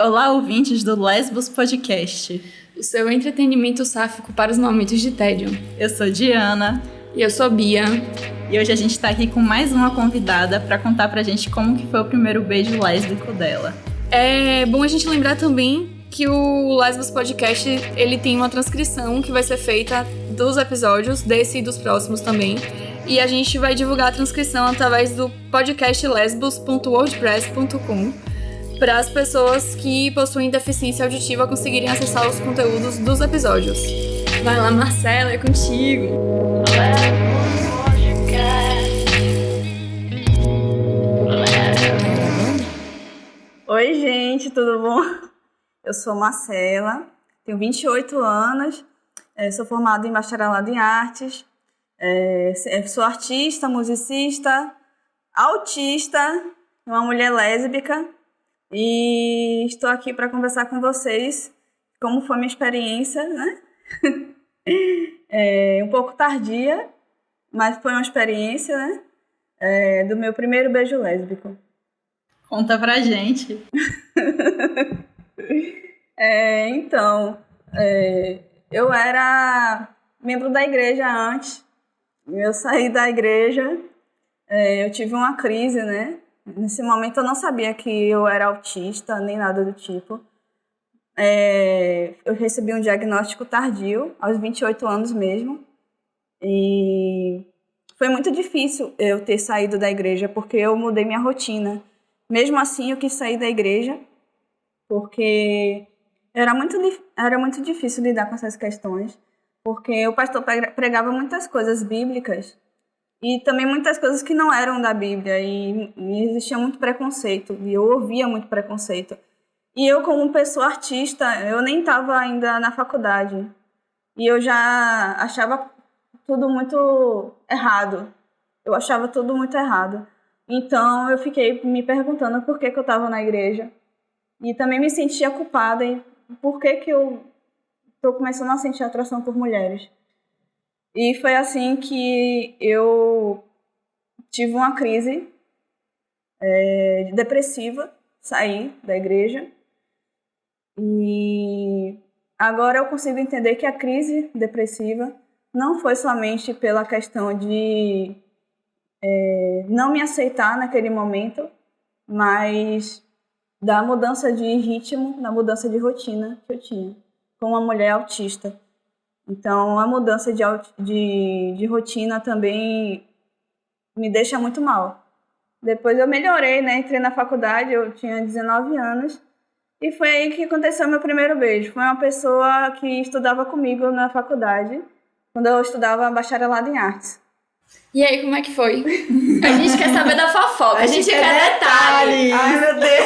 Olá, ouvintes do Lesbos Podcast. O seu entretenimento sáfico para os momentos de tédio. Eu sou Diana. E eu sou Bia. E hoje a gente tá aqui com mais uma convidada para contar pra gente como que foi o primeiro beijo lésbico dela. É bom a gente lembrar também que o Lesbos Podcast, ele tem uma transcrição que vai ser feita dos episódios, desse e dos próximos também. E a gente vai divulgar a transcrição através do podcast lesbos.wordpress.com para as pessoas que possuem deficiência auditiva conseguirem acessar os conteúdos dos episódios. Vai lá, Marcela, é contigo! Oi, gente, tudo bom? Eu sou Marcela, tenho 28 anos, sou formada em bacharelado em artes, sou artista, musicista, autista, uma mulher lésbica e estou aqui para conversar com vocês como foi minha experiência, né? Um pouco tardia, mas foi uma experiência, né? Do meu primeiro beijo lésbico. Conta pra gente. Eu era membro da igreja antes. Eu saí da igreja, eu tive uma crise, né? Nesse momento eu não sabia que eu era autista, nem nada do tipo. Eu recebi um diagnóstico tardio, aos 28 anos mesmo. E foi muito difícil eu ter saído da igreja, porque eu mudei minha rotina. Mesmo assim, eu quis sair da igreja, porque era muito difícil lidar com essas questões, porque o pastor pregava muitas coisas bíblicas e também muitas coisas que não eram da Bíblia, e existia muito preconceito, e eu ouvia muito preconceito. E eu, como pessoa artista, eu nem estava ainda na faculdade, e eu já achava tudo muito errado. Eu achava tudo muito errado. Então, eu fiquei me perguntando por que eu estava na igreja. E também me sentia culpada em por que eu estou começando a sentir atração por mulheres. E foi assim que eu tive uma crise depressiva, saí da igreja. E agora eu consigo entender que a crise depressiva não foi somente pela questão de não me aceitar naquele momento, mas da mudança de ritmo, da mudança de rotina que eu tinha, com uma mulher autista. Então, a mudança de rotina também me deixa muito mal. Depois eu melhorei, né? Entrei na faculdade, eu tinha 19 anos, e foi aí que aconteceu meu primeiro beijo. Foi uma pessoa que estudava comigo na faculdade, quando eu estudava bacharelado em artes. E aí, como é que foi? A gente quer saber da fofoca, a gente quer detalhes. Ai, meu Deus!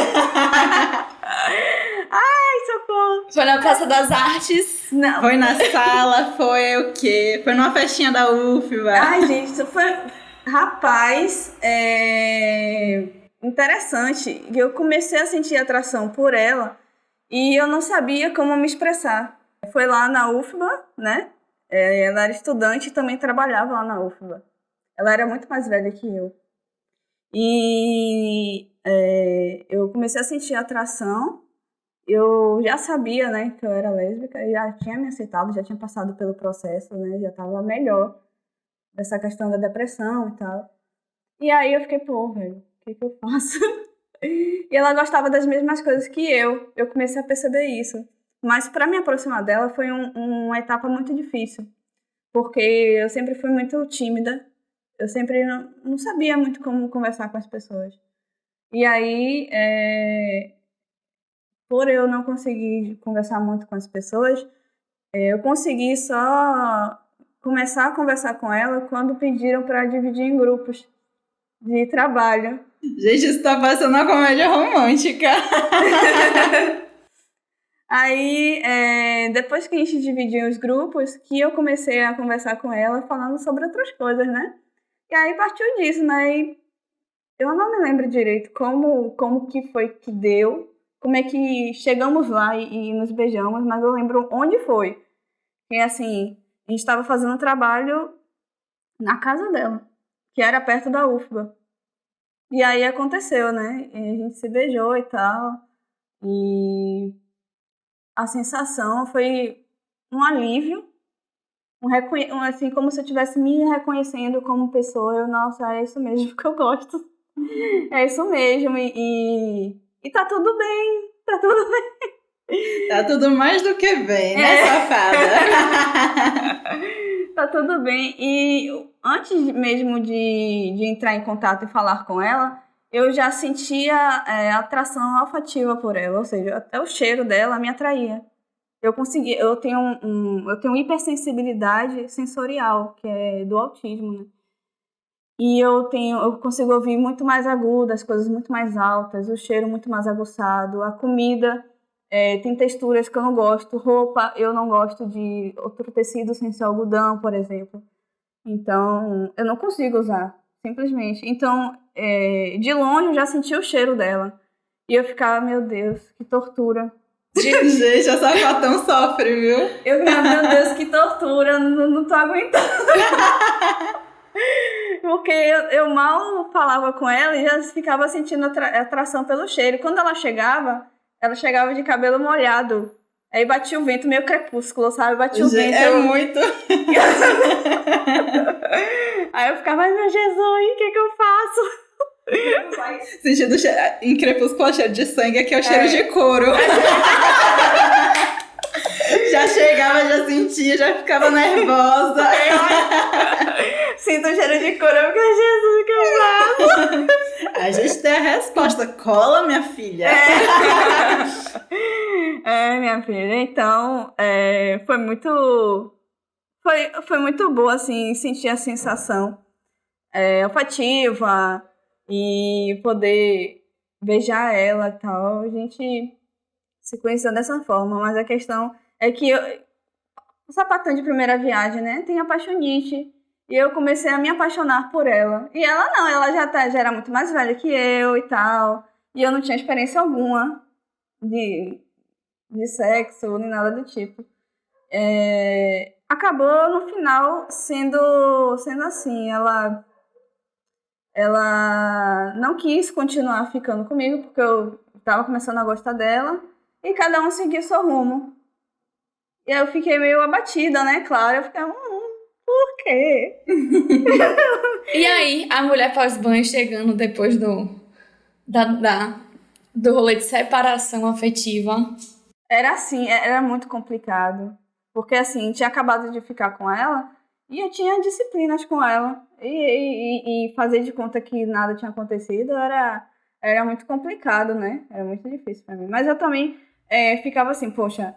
Ai, socorro! Foi na Praça das Artes? Não. Foi na sala, foi o quê? Foi numa festinha da UFBA? Ai, gente, isso foi... Rapaz, interessante. Eu comecei a sentir atração por ela e eu não sabia como me expressar. Foi lá na UFBA, né? Ela era estudante e também trabalhava lá na UFBA. Ela era muito mais velha que eu. E eu comecei a sentir atração. Eu já sabia, né, que eu era lésbica, e já tinha me aceitado, já tinha passado pelo processo, né, já estava melhor dessa questão da depressão e tal. E aí eu fiquei, velho, o que eu faço? E ela gostava das mesmas coisas que eu. Eu comecei a perceber isso. Mas para me aproximar dela foi uma etapa muito difícil, porque eu sempre fui muito tímida. Eu sempre não sabia muito como conversar com as pessoas. E aí, por eu não conseguir conversar muito com as pessoas, eu consegui só começar a conversar com ela quando pediram para dividir em grupos de trabalho. Gente, isso tá parecendo uma comédia romântica. Aí, depois que a gente dividiu os grupos, que eu comecei a conversar com ela falando sobre outras coisas, né? E aí partiu disso, né? E eu não me lembro direito como que foi que deu, como é que chegamos lá e nos beijamos, mas eu lembro onde foi. Que assim, a gente estava fazendo um trabalho na casa dela, que era perto da UFBA. E aí aconteceu, né? E a gente se beijou e tal. E a sensação foi um alívio, assim, como se eu estivesse me reconhecendo como pessoa. Nossa, é isso mesmo que eu gosto. É isso mesmo. E tá tudo bem, tá tudo bem. Tá tudo mais do que bem, né, safada? Tá tudo bem. E antes mesmo de entrar em contato e falar com ela, eu já sentia atração olfativa por ela, ou seja, até o cheiro dela me atraía. Eu tenho hipersensibilidade sensorial, que é do autismo, né? E eu consigo ouvir muito mais agudo, as coisas muito mais altas, o cheiro muito mais aguçado, a comida tem texturas que eu não gosto, roupa eu não gosto de outro tecido sem ser algodão, por exemplo. Então, eu não consigo usar, simplesmente. Então, de longe eu já senti o cheiro dela. E eu ficava, meu Deus, que tortura. Gente, a sapatão sofre, viu? Meu Deus, que tortura, não tô aguentando. Porque eu mal falava com ela e já ficava sentindo atração pelo cheiro. Quando ela chegava de cabelo molhado. Aí batia o vento, meio crepúsculo, sabe? Batia o vento. Muito. Aí eu ficava, ai meu Jesus, o que eu faço? Sentindo em crepúsculo, cheiro de sangue, aqui é o cheiro de couro. Já chegava, já sentia, já ficava nervosa. Sinto o cheiro de couro, eu fico, Jesus, o que eu faço? A gente tem a resposta. Cola, minha filha. Minha filha. Então, foi muito boa, assim, sentir a sensação olfativa e poder beijar ela e tal. A gente se conheceu dessa forma, mas a questão é que o sapatão de primeira viagem, né, tem apaixonite. E eu comecei a me apaixonar por ela. E ela não, ela já era muito mais velha que eu e tal. E eu não tinha experiência alguma de sexo, nem nada do tipo. Acabou, no final, sendo assim. Ela não quis continuar ficando comigo, porque eu estava começando a gostar dela. E cada um seguiu seu rumo. E aí eu fiquei meio abatida, né? Claro, eu fiquei... Por quê? E aí, a mulher pós-banho chegando depois do rolê de separação afetiva. Era assim, era muito complicado. Porque assim, tinha acabado de ficar com ela e eu tinha disciplinas com ela. E fazer de conta que nada tinha acontecido era muito complicado, né? Era muito difícil pra mim. Mas eu também ficava assim, poxa,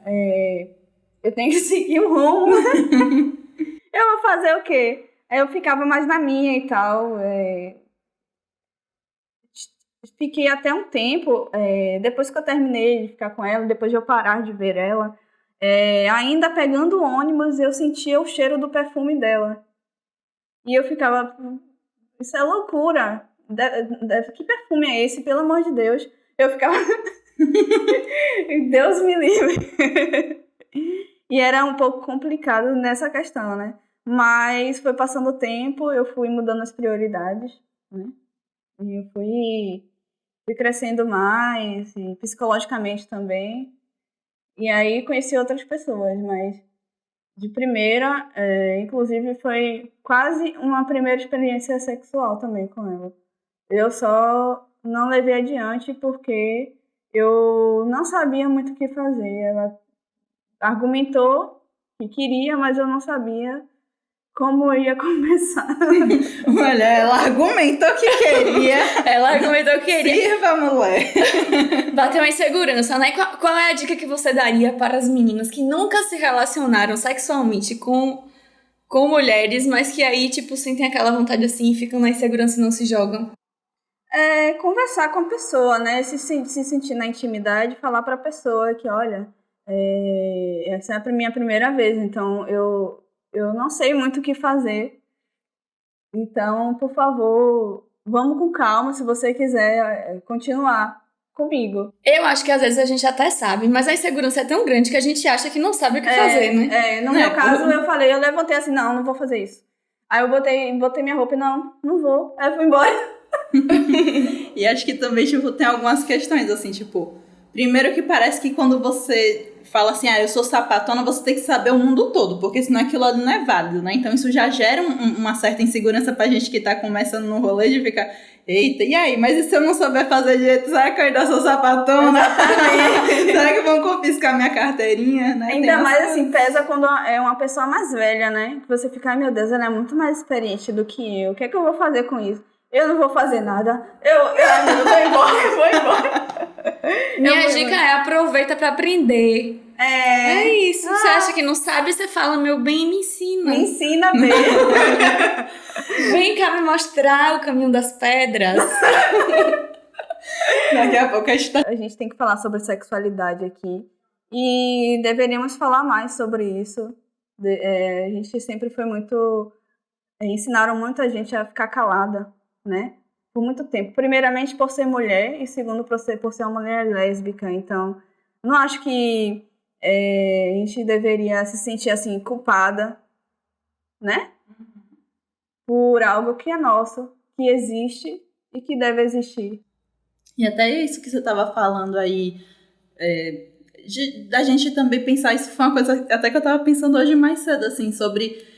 eu tenho que seguir um rumo. Eu vou fazer o quê? Aí eu ficava mais na minha e tal. Fiquei até um tempo, depois que eu terminei de ficar com ela, depois de eu parar de ver ela, ainda pegando o ônibus, eu sentia o cheiro do perfume dela. E eu ficava, isso é loucura. Que perfume é esse? Pelo amor de Deus. Eu ficava, Deus me livre. E era um pouco complicado nessa questão, né? Mas foi passando o tempo, eu fui mudando as prioridades, né? E eu fui crescendo mais, e psicologicamente também. E aí conheci outras pessoas, mas de primeira, inclusive foi quase uma primeira experiência sexual também com ela. Eu só não levei adiante porque eu não sabia muito o que fazer. Ela argumentou que queria, mas eu não sabia como eu ia começar. Olha, ela argumentou que queria. Ela argumentou que queria. Sirva, mulher. Bateu uma insegurança, né? Qual é a dica que você daria para as meninas que nunca se relacionaram sexualmente com mulheres, mas que aí, tipo, sentem aquela vontade assim, ficam na insegurança e não se jogam? Conversar com a pessoa, né? Se sentir na intimidade, falar para a pessoa que, olha, essa é a minha primeira vez, então eu não sei muito o que fazer. Então, por favor, vamos com calma se você quiser continuar comigo. Eu acho que às vezes a gente até sabe, mas a insegurança é tão grande que a gente acha que não sabe o que fazer, né? No meu caso, eu levantei assim, não vou fazer isso. Aí eu botei minha roupa e não vou. Aí eu fui embora. E acho que também, tipo, tem algumas questões, assim, tipo... Primeiro que parece que quando você fala assim, eu sou sapatona, você tem que saber o mundo todo, porque senão aquilo ali não é válido, né? Então isso já gera uma certa insegurança pra gente que tá começando no rolê de ficar, eita, e aí? Mas e se eu não souber fazer direito, será que eu ainda sou sapatona? Será que vão confiscar minha carteirinha, né? Ainda mais assim, pesa quando é uma pessoa mais velha, né? Que você fica, ai meu Deus, ela é muito mais experiente do que eu. O que é que eu vou fazer com isso? Eu não vou fazer nada. Eu vou embora. Minha dica é aproveita pra aprender. É isso. Você acha que não sabe, você fala, meu bem, me ensina. Me ensina mesmo. Vem cá me mostrar o caminho das pedras. Daqui a pouco a gente tem que falar sobre sexualidade aqui. E deveríamos falar mais sobre isso. A gente sempre foi muito... ensinaram muito a gente a ficar calada, né? Por muito tempo. Primeiramente por ser mulher e segundo por ser uma mulher lésbica. Então, não acho que a gente deveria se sentir assim culpada, né? Por algo que é nosso, que existe e que deve existir. E até isso que você estava falando aí, da gente também pensar, isso foi uma coisa até que eu estava pensando hoje mais cedo, assim, sobre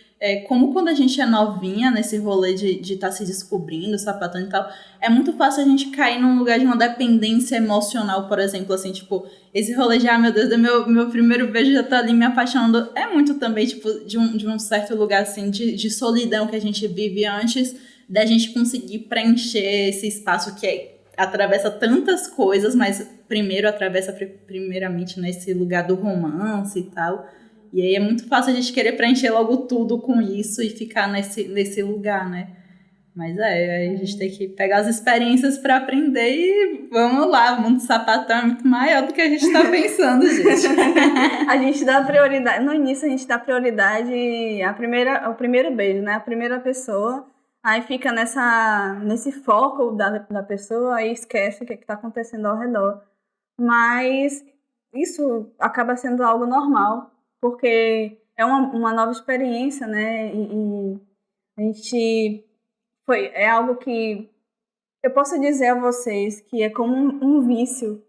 como quando a gente é novinha, nesse rolê de estar se descobrindo, sapatão e tal, é muito fácil a gente cair num lugar de uma dependência emocional, por exemplo, assim, tipo, esse rolê de, meu Deus, meu primeiro beijo já tá ali me apaixonando, é muito também, tipo, de um certo lugar, assim, de solidão que a gente vive antes da gente conseguir preencher esse espaço que atravessa tantas coisas, mas primeiro atravessa primeiramente nesse lugar do romance e tal. E aí é muito fácil a gente querer preencher logo tudo com isso e ficar nesse lugar, né? Mas aí a gente tem que pegar as experiências para aprender e vamos lá, o mundo sapatão é muito maior do que a gente tá pensando, gente. A gente dá prioridade, no início a gente dá prioridade ao primeiro beijo, né? A primeira pessoa, aí fica nesse foco da pessoa, aí esquece o que está acontecendo ao redor. Mas isso acaba sendo algo normal, porque é uma nova experiência, né? E a gente é algo que eu posso dizer a vocês que é como um vício.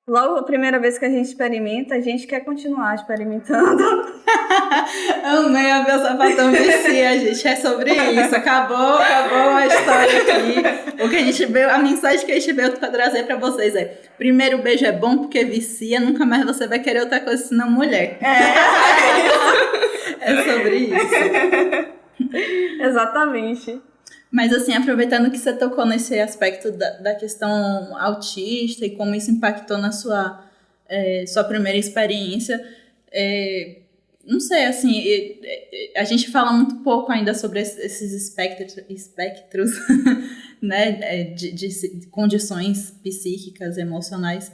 Logo a primeira vez que a gente experimenta, a gente quer continuar experimentando. Amei a meu sapatão vicia, gente. É sobre isso. Acabou a história aqui. O que a gente veio, a mensagem que a gente veio pra trazer pra vocês é: primeiro beijo é bom porque vicia, nunca mais você vai querer outra coisa senão mulher. É sobre isso. Exatamente. Mas assim, aproveitando que você tocou nesse aspecto da questão autista e como isso impactou na sua primeira experiência, não sei, assim, a gente fala muito pouco ainda sobre esses espectros né, de condições psíquicas, emocionais.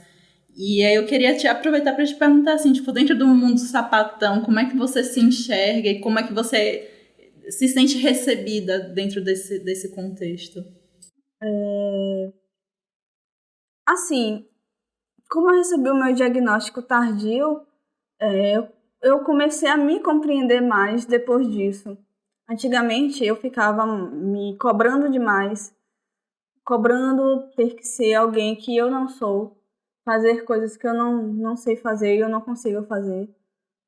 E aí eu queria aproveitar para te perguntar, assim, tipo, dentro do mundo sapatão, como é que você se enxerga e como é que você se sente recebida dentro desse contexto? Assim, como eu recebi o meu diagnóstico tardio, eu comecei a me compreender mais depois disso. Antigamente eu ficava me cobrando demais, cobrando ter que ser alguém que eu não sou, fazer coisas que eu não sei fazer e eu não consigo fazer,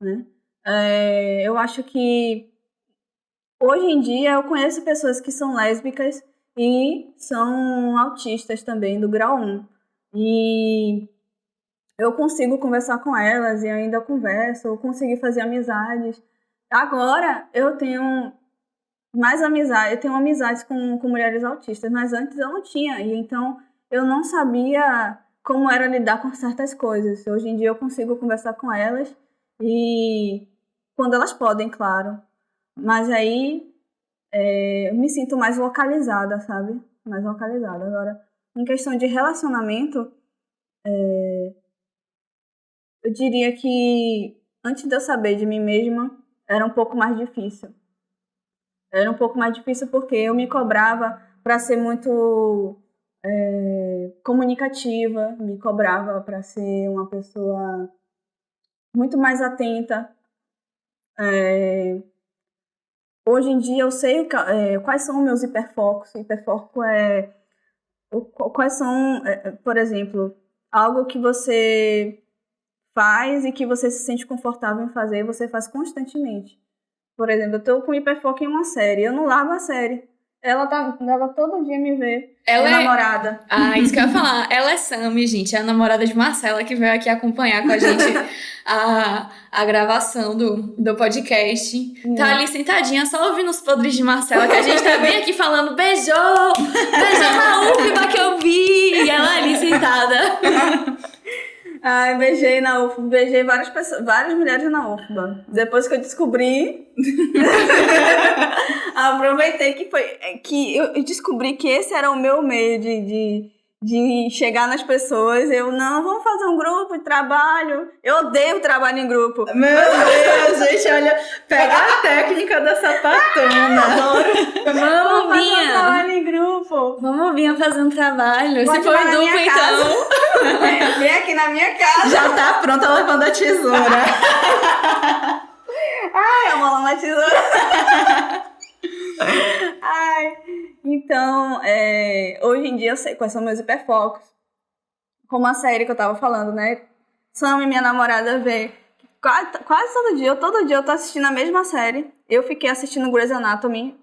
né? Eu acho que hoje em dia eu conheço pessoas que são lésbicas e são autistas também, do grau 1. E eu consigo conversar com elas e ainda converso, eu consegui fazer amizades. Agora eu tenho mais amizade, eu tenho amizades com mulheres autistas, mas antes eu não tinha. E então eu não sabia como era lidar com certas coisas. Hoje em dia eu consigo conversar com elas e quando elas podem, claro. Mas aí eu me sinto mais localizada, sabe? Mais localizada. Agora, em questão de relacionamento, eu diria que antes de eu saber de mim mesma, era um pouco mais difícil. Era um pouco mais difícil porque eu me cobrava para ser muito comunicativa, me cobrava para ser uma pessoa muito mais atenta. Hoje em dia eu sei quais são os meus hiperfocos. Hiperfoco quais são, por exemplo, algo que você faz e que você se sente confortável em fazer e você faz constantemente. Por exemplo, eu tô com hiperfoco em uma série, eu não largo a série. Ela tava todo dia me ver. Ela minha namorada. Ah, isso que eu ia falar. Ela é Sami, gente, é a namorada de Marcela, que veio aqui acompanhar com a gente a gravação do podcast. Tá ali sentadinha, só ouvindo os podres de Marcela, que a gente tá bem aqui falando beijou na UFBA que eu vi. E ela ali sentada. Ai, beijei na UFBA, beijei várias pessoas, várias mulheres na UFBA. Depois que eu descobri, aproveitei que eu descobri que esse era o meu meio de chegar nas pessoas. Vamos fazer um grupo de trabalho. Eu odeio trabalho em grupo. Meu Deus, gente, olha, pega a técnica da sapatona. Vamos, fazer um trabalho em grupo. Vamos vir fazer um trabalho. Pode Se for duplo, então. Vem aqui na minha casa. Já tá pronta levando a tesoura. Ai, eu vou lá na tesoura. Ai, então, hoje em dia eu sei quais são meus hiperfocos. Como a série que eu tava falando, né? Sam, minha namorada, vê quase todo dia eu tô assistindo a mesma série. Eu fiquei assistindo Grey's Anatomy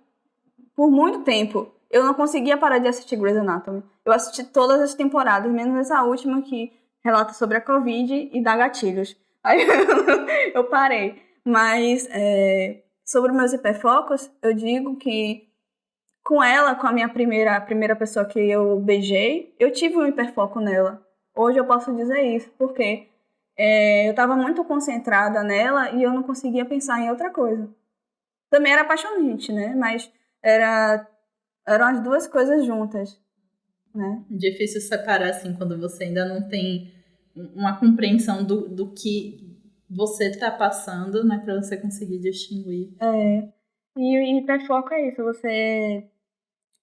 por muito tempo. Eu não conseguia parar de assistir Grey's Anatomy. Eu assisti todas as temporadas, menos essa última que relata sobre a Covid e dá gatilhos. Aí eu parei. Mas sobre meus hiperfocos, eu digo que com a minha primeira pessoa que eu beijei, eu tive um hiperfoco nela. Hoje eu posso dizer isso, porque eu estava muito concentrada nela e eu não conseguia pensar em outra coisa. Também era apaixonante, né? Mas eram as duas coisas juntas, né? Difícil separar, assim, quando você ainda não tem uma compreensão do que você tá passando, né? Pra você conseguir distinguir. E hiperfoco é isso. Você,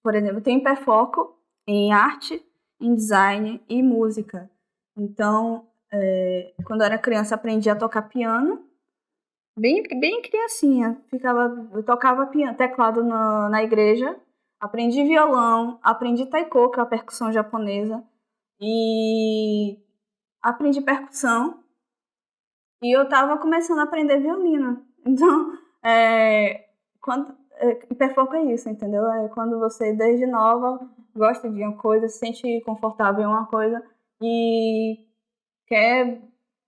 por exemplo, tem hiperfoco em arte, em design e música. Então, quando eu era criança, aprendi a tocar piano. Bem criancinha. Eu tocava teclado na igreja. Aprendi violão, aprendi taiko, que é a percussão japonesa. E aprendi percussão. E eu tava começando a aprender violino. Então, hiperfoco é isso, entendeu? É quando você, desde nova, gosta de uma coisa, se sente confortável em uma coisa e quer,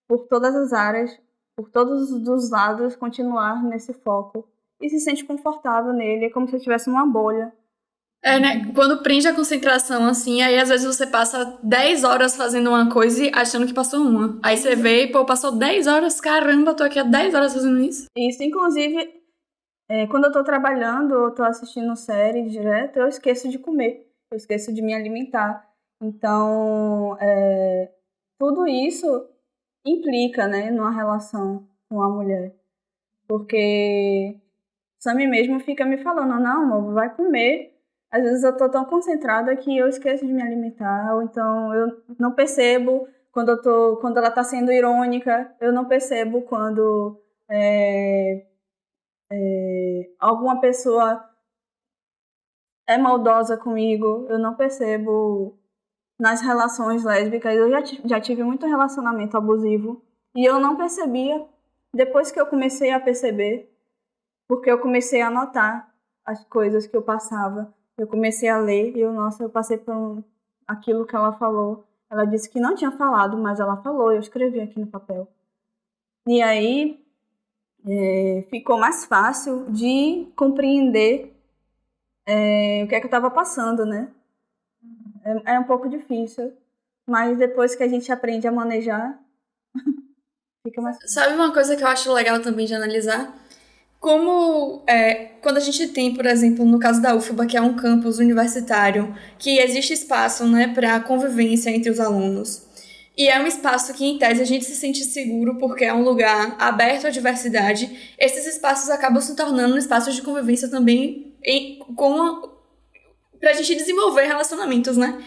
por todas as áreas, por todos os lados, continuar nesse foco. E se sente confortável nele, é como se estivesse numa bolha. Né? Quando prende a concentração, assim, aí às vezes você passa 10 horas fazendo uma coisa e achando que passou uma. Aí você vê e, passou 10 horas, caramba, tô aqui há 10 horas fazendo isso. Isso, inclusive, quando eu tô trabalhando ou tô assistindo série direto, eu esqueço de comer, eu esqueço de me alimentar. Então, tudo isso implica, né, numa relação com a mulher. Porque Sammy mesmo fica me falando, não, amor, vai comer. Às vezes eu tô tão concentrada que eu esqueço de me alimentar, ou então eu não percebo quando ela tá sendo irônica, eu não percebo quando alguma pessoa é maldosa comigo, eu não percebo nas relações lésbicas. Eu já tive muito relacionamento abusivo e eu não percebia. Depois que eu comecei a perceber, porque eu comecei a notar as coisas que eu passava, eu comecei a ler e eu passei por aquilo que ela falou. Ela disse que não tinha falado, mas ela falou, eu escrevi aqui no papel. E aí ficou mais fácil de compreender o que é que eu estava passando, né? É um pouco difícil, mas depois que a gente aprende a manejar, fica mais fácil. Sabe uma coisa que eu acho legal também de analisar? Como quando a gente tem, por exemplo, no caso da UFBA, que é um campus universitário, que existe espaço, né, para convivência entre os alunos. E é um espaço que, em tese, a gente se sente seguro porque é um lugar aberto à diversidade. Esses espaços acabam se tornando espaços de convivência também pra gente desenvolver relacionamentos, né?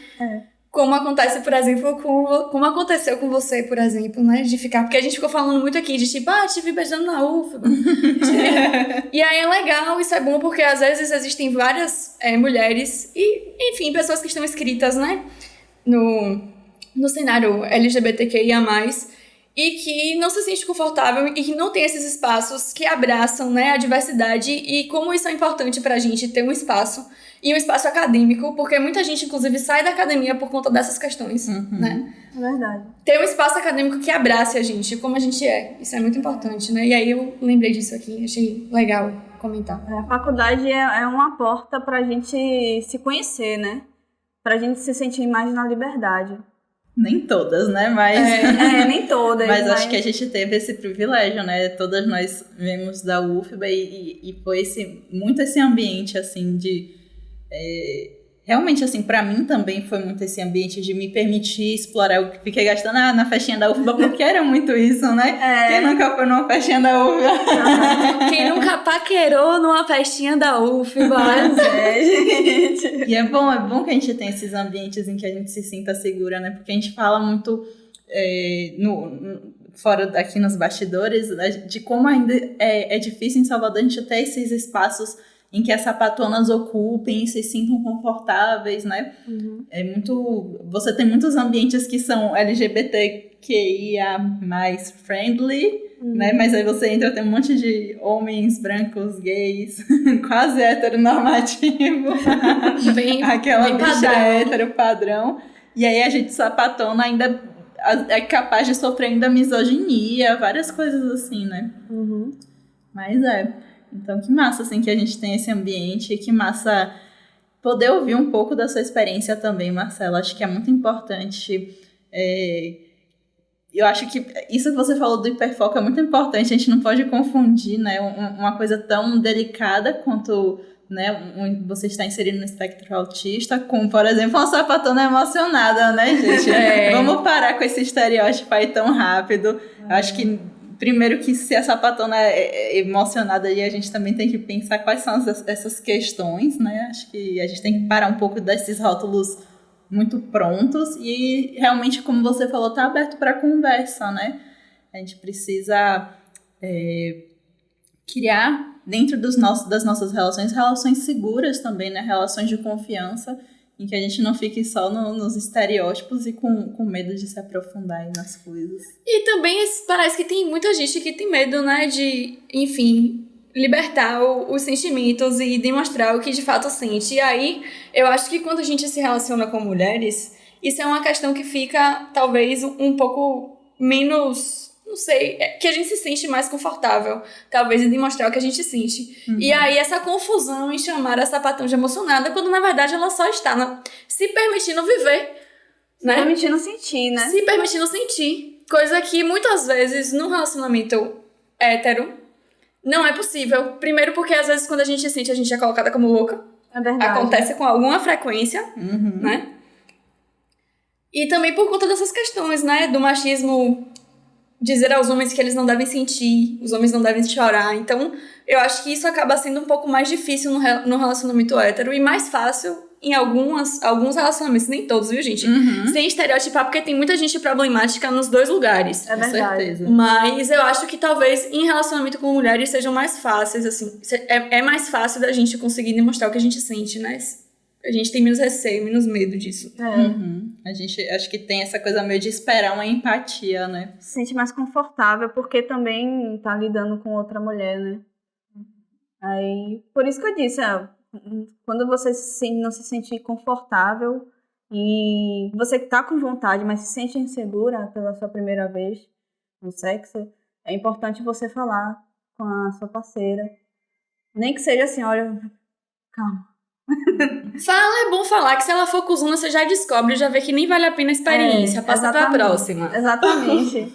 Como acontece, por exemplo, como aconteceu com você, por exemplo, né? De ficar... Porque a gente ficou falando muito aqui de tipo, te vi beijando na UFBA. E aí é legal, isso é bom, porque às vezes existem várias mulheres e, enfim, pessoas que estão inscritas, né? no cenário LGBTQIA+, e que não se sente confortável e que não tem esses espaços que abraçam, né, a diversidade, e como isso é importante pra gente ter um espaço, e um espaço acadêmico, porque muita gente, inclusive, sai da academia por conta dessas questões, né? É verdade. Ter um espaço acadêmico que abrace a gente, como a gente é. Isso é muito importante, né? E aí eu lembrei disso aqui, achei legal comentar. A faculdade é uma porta pra gente se conhecer, né? Pra gente se sentir mais na liberdade. Nem todas, né? Mas... nem todas. Mas acho que a gente teve esse privilégio, né? Todas nós viemos da UFBA e foi muito esse ambiente, assim, de... realmente, assim, pra mim também foi muito esse ambiente de me permitir explorar. Eu fiquei gastando na festinha da UFBA porque era muito isso, né? Quem nunca foi numa festinha da UFBA? Quem nunca paquerou numa festinha da UFBA? Gente. E é bom que a gente tenha esses ambientes em que a gente se sinta segura, né? Porque a gente fala muito fora daqui nos bastidores, de como ainda é difícil em Salvador a gente ter esses espaços em que as sapatonas ocupem e se sintam confortáveis, né? Uhum. Você tem muitos ambientes que são LGBTQIA mais friendly, né? Mas aí você entra, tem um monte de homens brancos, gays, quase heteronormativo. Aquela bem bicha padrão. hétero padrão. E aí a gente sapatona ainda é capaz de sofrer ainda misoginia, várias coisas assim, né? Uhum. Mas então, que massa, assim, que a gente tem esse ambiente, que massa poder ouvir um pouco da sua experiência também, Marcela. Acho que é muito importante. Eu acho que isso que você falou do hiperfoco é muito importante, a gente não pode confundir, né, uma coisa tão delicada quanto, né, você está inserido no espectro autista com, por exemplo, uma sapatona emocionada, né, gente? Vamos parar com esse estereótipo aí tão rápido. Eu acho que primeiro que se a sapatona é emocionada, aí a gente também tem que pensar quais são essas questões, né? Acho que a gente tem que parar um pouco desses rótulos muito prontos e realmente, como você falou, tá aberto para conversa, né? A gente precisa criar dentro das nossas relações seguras também, né? Relações de confiança, em que a gente não fique só nos estereótipos e com medo de se aprofundar aí nas coisas. E também parece que tem muita gente que tem medo, né, de, enfim, libertar os sentimentos e demonstrar o que de fato sente. E aí, eu acho que quando a gente se relaciona com mulheres, isso é uma questão que fica, talvez, um pouco menos... Não sei, que a gente se sente mais confortável, talvez, em demonstrar o que a gente sente. Uhum. E aí, essa confusão em chamar a sapatão de emocionada, quando, na verdade, ela só está se permitindo viver, né? Se permitindo sentir, né? Se permitindo sentir. Coisa que, muitas vezes, num relacionamento hétero, não é possível. Primeiro porque, às vezes, quando a gente sente, a gente é colocada como louca. É verdade. Acontece com alguma frequência, né? E também por conta dessas questões, né? Do machismo... dizer aos homens que eles não devem sentir, os homens não devem chorar. Então, eu acho que isso acaba sendo um pouco mais difícil no relacionamento hétero e mais fácil em alguns relacionamentos, nem todos, viu, gente? Sem estereotipar, porque tem muita gente problemática nos dois lugares. É verdade. Com certeza. Mas eu acho que talvez em relacionamento com mulheres sejam mais fáceis, assim. É mais fácil da gente conseguir demonstrar o que a gente sente, né? A gente tem menos receio, menos medo disso. A gente acho que tem essa coisa meio de esperar uma empatia, né? Se sente mais confortável, porque também tá lidando com outra mulher, né? Aí, por isso que eu disse, quando você não se sente confortável e você tá com vontade, mas se sente insegura pela sua primeira vez no sexo, é importante você falar com a sua parceira. Nem que seja assim, olha, calma. É bom falar que se ela for cuzona, você já descobre, já vê que nem vale a pena a experiência. Passa pra próxima. Exatamente.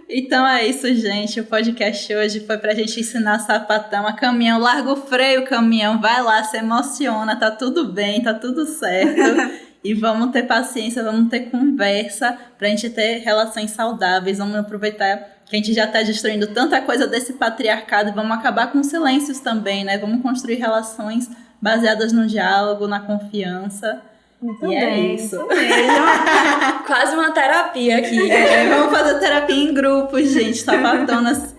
Então é isso, gente. O podcast hoje foi pra gente ensinar sapatão a caminhão. Larga o freio, caminhão. Vai lá, se emociona. Tá tudo bem, tá tudo certo. E vamos ter paciência, vamos ter conversa pra gente ter relações saudáveis. Vamos aproveitar que a gente já tá destruindo tanta coisa desse patriarcado e vamos acabar com silêncios também, né? Vamos construir relações baseadas no diálogo, na confiança. Muito e bem, é isso. Quase uma terapia aqui. Vamos fazer terapia em grupo, gente. Sapatonas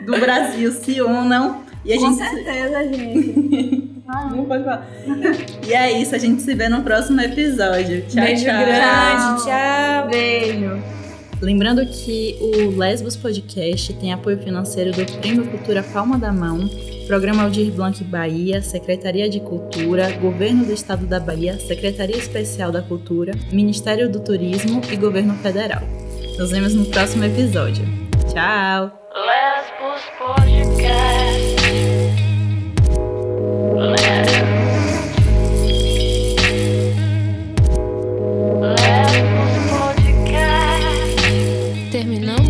do Brasil se unam. E a com gente... certeza, gente. Não pode falar. E é isso, a gente se vê no próximo episódio. Tchau, Beijo tchau. grande, tchau. Beijo. Lembrando que o Lesbos Podcast tem apoio financeiro do Prêmio Cultura Palma da Mão, Programa Aldir Blanc Bahia, Secretaria de Cultura, Governo do Estado da Bahia, Secretaria Especial da Cultura, Ministério do Turismo e Governo Federal. Nos vemos no próximo episódio. Tchau! Lesbos Podcast. Lesbos Podcast. Terminamos?